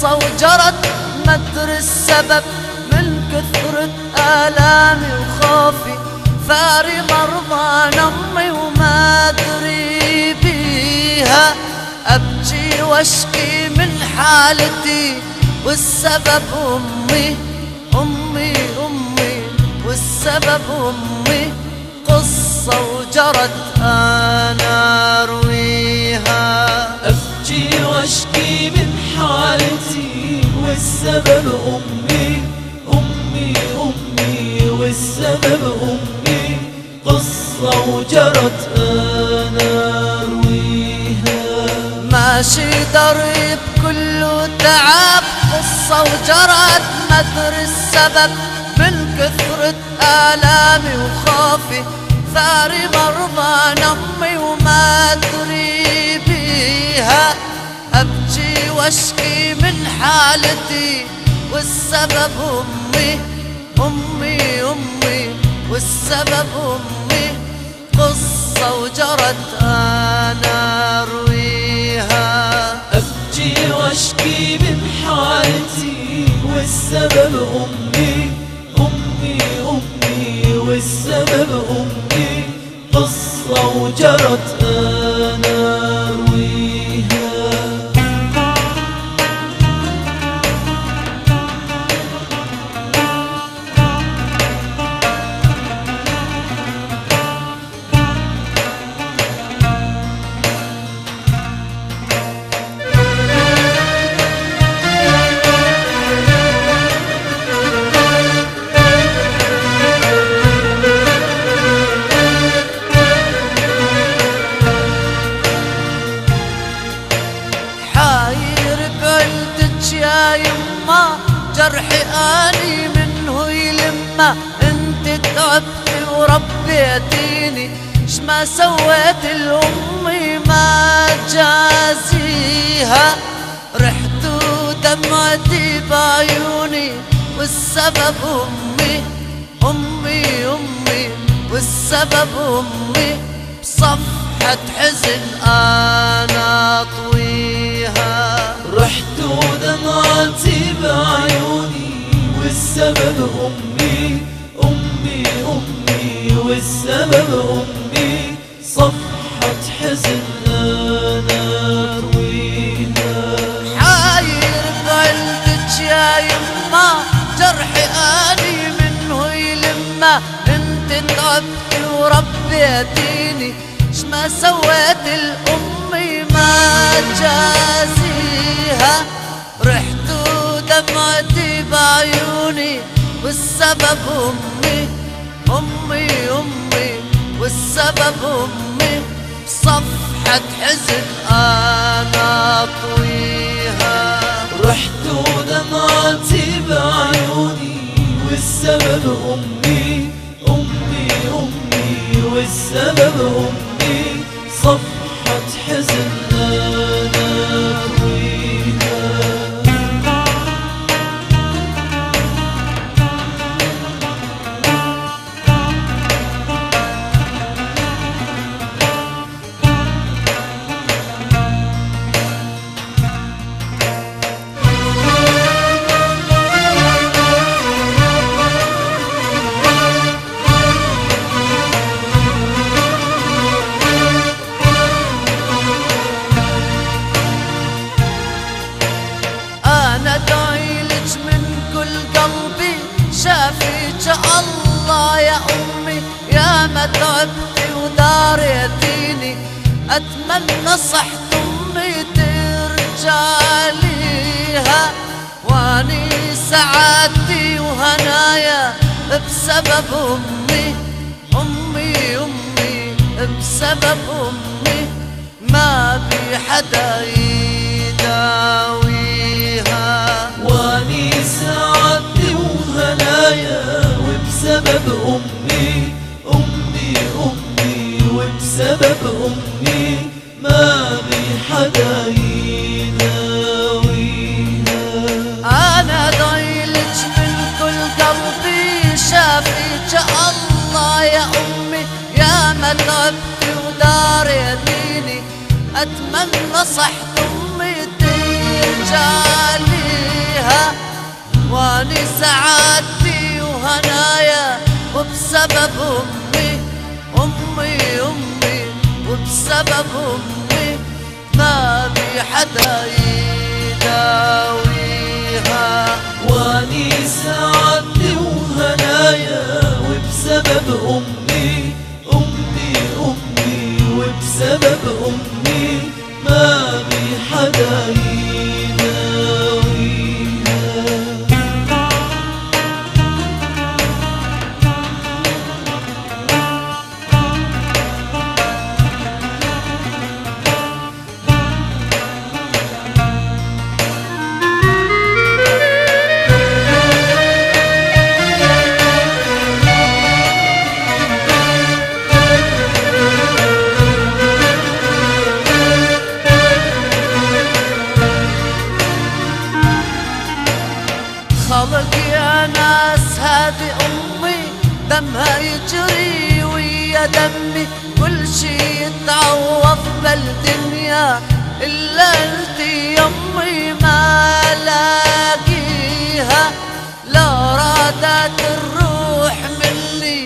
قصة وجرت ما ادري السبب، من كثرة آلامي وخوفي ثاري مرضى أمي وما أدري بيها. أبكي واشكي من حالتي والسبب أمي أمي أمي، والسبب أمي. قصة وجرت أنا أرويها. أبكي واشكي من حالتي والسبب أمي أمي أمي، والسبب أمي. قصة وجرت أنا أرويها. ماشي درب كله تعب، قصة وجرت ما أدري السبب، من كثرة آلامي وخوفي ثاري مرضى أمي وما أدري بيها. أبكي واشكي من حالتي والسبب أمي أمي أمي، والسبب أمي. قصة وجرت أنا أرويها. أبكي واشكي من حالتي والسبب أمي أمي أمي، والسبب أمي. قصة وجرت أنا أرويها. يا يما جرحي اني منه يلمه، انت تعبتي وربيتيني، اش ما سويت لامي ما جازيها. رحت ودمعتي بعيوني والسبب امي امي امي، والسبب امي. بصفحة حزن انا اطويها. رحت ودمعتي بعيوني والسبب أمي أمي أمي، والسبب أمي. صفحة حزن أنا أرويها. حاير بعلتك يا يما جرحي اني منه يلمه، انت تعبتي وربيتيني، اش ما سويت لامي ما جازيها. رحت ودمعتي بعيوني والسبب امي امي امي، والسبب امي. بصفحة حزن انا اطويها. رحت ودمعتي بعيوني والسبب أمي أمي أمي، والسبب أمي. صفحة حزن أنا أرويها. شافيك الله يا أمي، يا ما تعبتي وداريتيني، أتمنى صحت أمي ترجع ليها. واني سعادتي وهنايا بسبب أمي أمي أمي، بسبب أمي. ما بي حدا يداويها. واني سعادتي وهنايا وبسبب أمي أمي أمي، وبسبب أمي. ما بي حدا يداويها. أنا ضايلك من كل قلبي، شافيك الله يا أمي، يا ما تعبتي وداريتيني، أتمنى صحت أمي ترجع لي. فيها، واني سعادتي وهنايا وبسبب أمي، أمي أمي، وبسبب أمي ما بي حدا يداويها. واني سعادتي وهنايا وبسبب أمي، أمي أمي، وبسبب أمي ما بي حدا يداويها. خلق يا ناس هذه أمي، دمها يجري ويا دمي، كل شي يتعوض بالدنيا إلا انتي يمي ما لاقيها. لا رادت الروح مني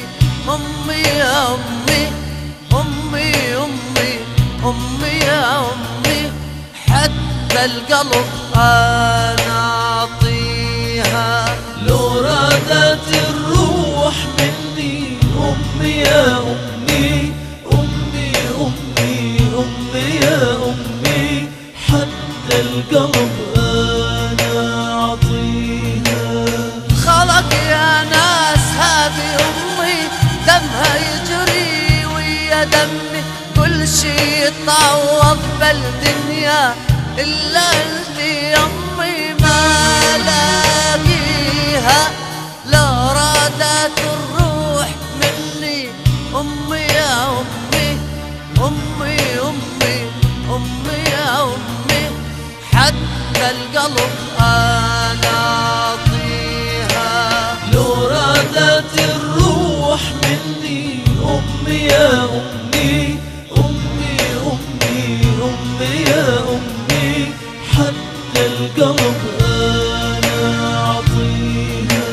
أمي يا أمي، أمي أمي، أمي يا أمي، حتى القلب أنا أعطيها. لو رادت الروح مني أمي يا أمي، أمي أمي، أمي يا أمي، حتى القلب أنا أعطيها. خلق يا ناس هذه أمي، دمها يجري ويا دمي، كل شي يتعوض بالدنيا إلا انتي يمي ما لاقيها. لا رادت الروح مني أمي يا أمي، أمي أمي، أمي يا أمي، حتى القلب أنا أعطيها. لو رادت الروح مني أمي يا أمي، أمي أمي، أمي يا أمي، حتى القلب أنا أعطيها.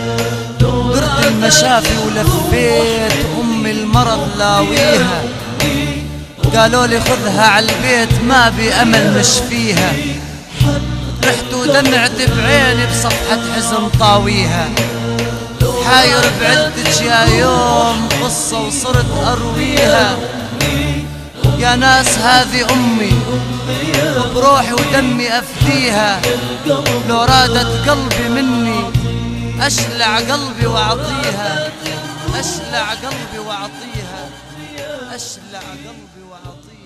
درت المشافي ولفيت أمي المرض لاويها، قالوا لي خذها عالبيت ما بي أمل نشفيها، رحت ودمعت بعيني بصفحة حزن طاويها، حاير بعدك يا يوم قصة وصرت أرويها. يا ناس هذه أمي بروحي ودمي أفديها، لو رادت قلبي مني أشلع قلبي وأعطيها، أشلع قلبي وأعطيها، أشلع قلبي وأعطيها.